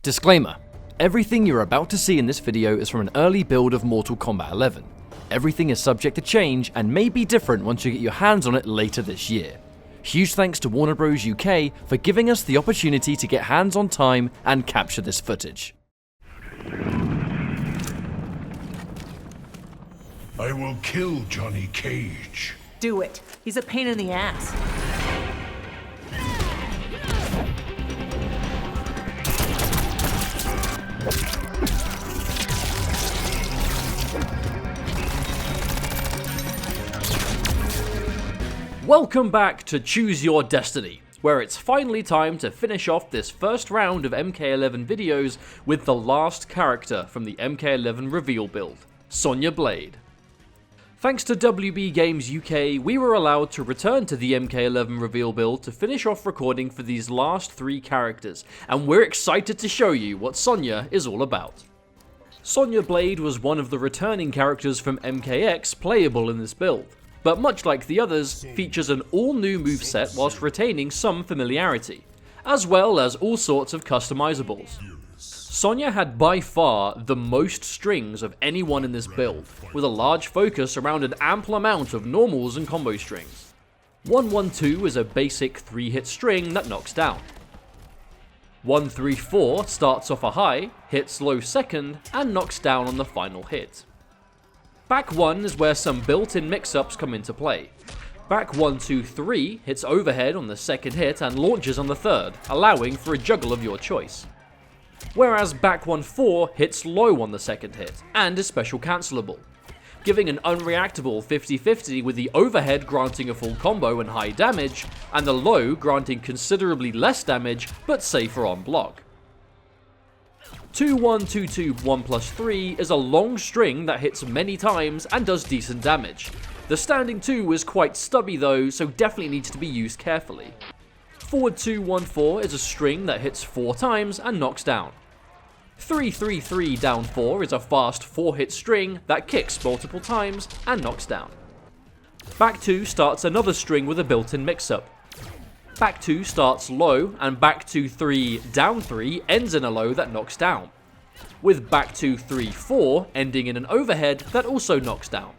Disclaimer: everything you're about to see in this video is from an early build of Mortal Kombat 11. Everything is subject to change and may be different once you get your hands on it later this year. Huge thanks to Warner Bros. UK for giving us the opportunity to get hands on time and capture this footage. I will kill Johnny Cage. Do it. He's a pain in the ass. Welcome back to Choose Your Destiny, where it's finally time to finish off this first round of MK11 videos with the last character from the MK11 reveal build, Sonya Blade. Thanks to WB Games UK, we were allowed to return to the MK11 reveal build to finish off recording for these last three characters, and we're excited to show you what Sonya is all about. Sonya Blade was one of the returning characters from MKX playable in this build, but much like the others, features an all-new moveset whilst retaining some familiarity, as well as all sorts of customizables. Sonya had by far the most strings of anyone in this build, with a large focus around an ample amount of normals and combo strings. 112 is a basic 3-hit string that knocks down. 134 starts off a high, hits low second, and knocks down on the final hit. Back 1 is where some built-in mix-ups come into play. Back 1, 2, 3 hits overhead on the second hit and launches on the third, allowing for a juggle of your choice. Whereas Back 1, 4 hits low on the second hit, and is special cancelable, giving an unreactable 50-50 with the overhead granting a full combo and high damage, and the low granting considerably less damage but safer on block. 2-1-2-2-1+3 is a long string that hits many times and does decent damage. The standing 2 is quite stubby though, so definitely needs to be used carefully. Forward 2-1-4 is a string that hits 4 times and knocks down. 3-3-3 down 4 is a fast 4-hit string that kicks multiple times and knocks down. Back 2 starts another string with a built-in mix-up. Back 2 starts low, and Back 2, 3, down 3 ends in a low that knocks down, with Back 2, 3, 4 ending in an overhead that also knocks down.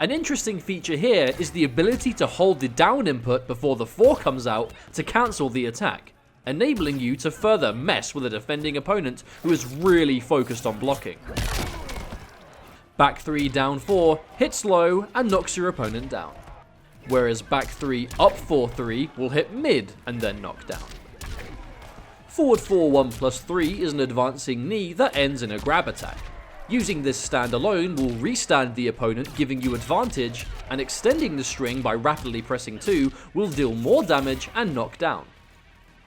An interesting feature here is the ability to hold the down input before the 4 comes out to cancel the attack, enabling you to further mess with a defending opponent who is really focused on blocking. Back 3, down 4 hits low and knocks your opponent down, whereas Back 3 up 4-3 will hit mid and then knock down. Forward 4-1+3 is an advancing knee that ends in a grab attack. Using this stand alone will restand the opponent, giving you advantage, and extending the string by rapidly pressing 2 will deal more damage and knock down.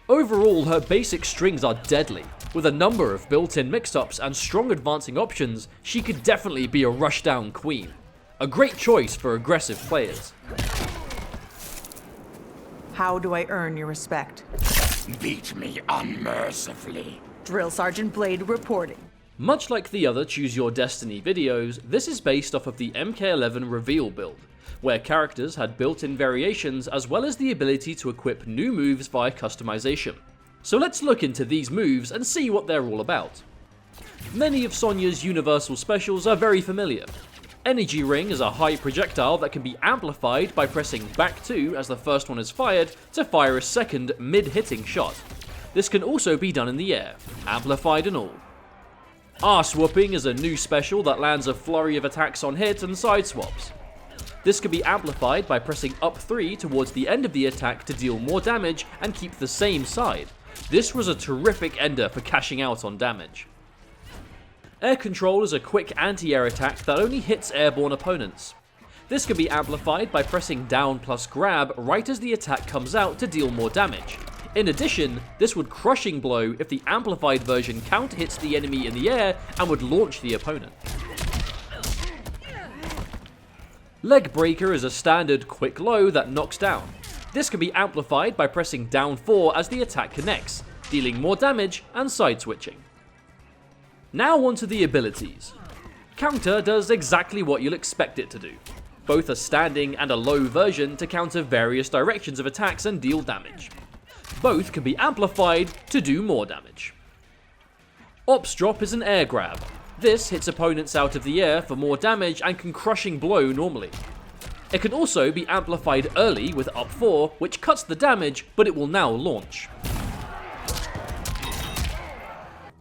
Overall, her basic strings are deadly. With a number of built-in mix-ups and strong advancing options, she could definitely be a rushdown queen. A great choice for aggressive players. How do I earn your respect? Beat me unmercifully. Drill Sergeant Blade reporting. Much like the other Choose Your Destiny videos, this is based off of the MK11 reveal build, where characters had built-in variations as well as the ability to equip new moves via customization. So let's look into these moves and see what they're all about. Many of Sonya's universal specials are very familiar. Energy Ring is a high projectile that can be amplified by pressing back 2 as the first one is fired to fire a second mid-hitting shot. This can also be done in the air, amplified and all. Arse Whooping is a new special that lands a flurry of attacks on hit and side swaps. This can be amplified by pressing up 3 towards the end of the attack to deal more damage and keep the same side. This was a terrific ender for cashing out on damage. Air Control is a quick anti-air attack that only hits airborne opponents. This can be amplified by pressing down plus grab right as the attack comes out to deal more damage. In addition, this would crushing blow if the amplified version counter hits the enemy in the air and would launch the opponent. Leg Breaker is a standard quick low that knocks down. This can be amplified by pressing down 4 as the attack connects, dealing more damage and side switching. Now onto the abilities. Counter does exactly what you'll expect it to do. Both a standing and a low version to counter various directions of attacks and deal damage. Both can be amplified to do more damage. Ops Drop is an air grab. This hits opponents out of the air for more damage and can crushing blow normally. It can also be amplified early with Up 4, which cuts the damage, but it will now launch.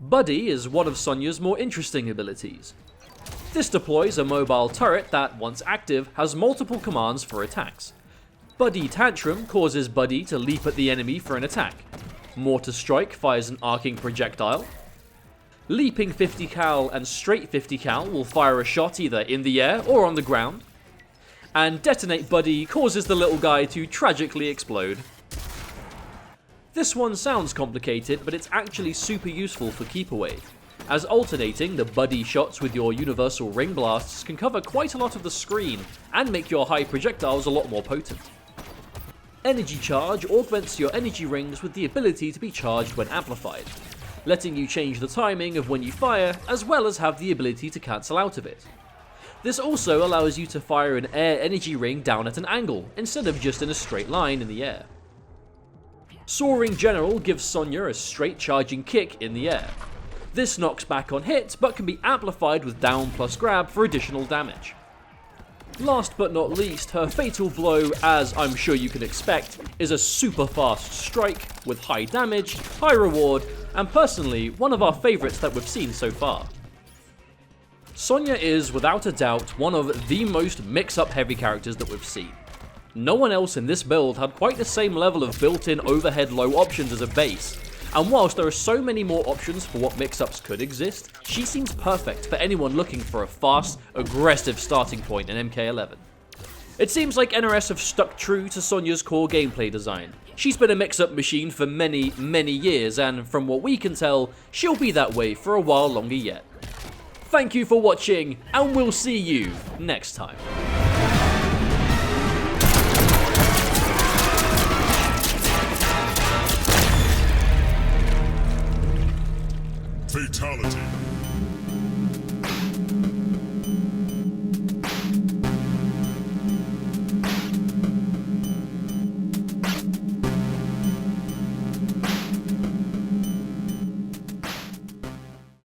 Buddy is one of Sonya's more interesting abilities. This deploys a mobile turret that, once active, has multiple commands for attacks. Buddy Tantrum causes Buddy to leap at the enemy for an attack. Mortar Strike fires an arcing projectile. Leaping 50 cal and straight 50 cal will fire a shot either in the air or on the ground. And Detonate Buddy causes the little guy to tragically explode. This one sounds complicated, but it's actually super useful for keep away, as alternating the Buddy shots with your universal ring blasts can cover quite a lot of the screen and make your high projectiles a lot more potent. Energy Charge augments your energy rings with the ability to be charged when amplified, letting you change the timing of when you fire, as well as have the ability to cancel out of it. This also allows you to fire an air energy ring down at an angle, instead of just in a straight line in the air. Soaring General gives Sonya a straight charging kick in the air. This knocks back on hit, but can be amplified with down plus grab for additional damage. Last but not least, her Fatal Blow, as I'm sure you can expect, is a super fast strike with high damage, high reward, and personally, one of our favourites that we've seen so far. Sonya is, without a doubt, one of the most mix-up heavy characters that we've seen. No one else in this build had quite the same level of built-in overhead low options as a base, and whilst there are so many more options for what mix-ups could exist, she seems perfect for anyone looking for a fast, aggressive starting point in MK11. It seems like NRS have stuck true to Sonya's core gameplay design. She's been a mix-up machine for many, many years, and from what we can tell, she'll be that way for a while longer yet. Thank you for watching, and we'll see you next time.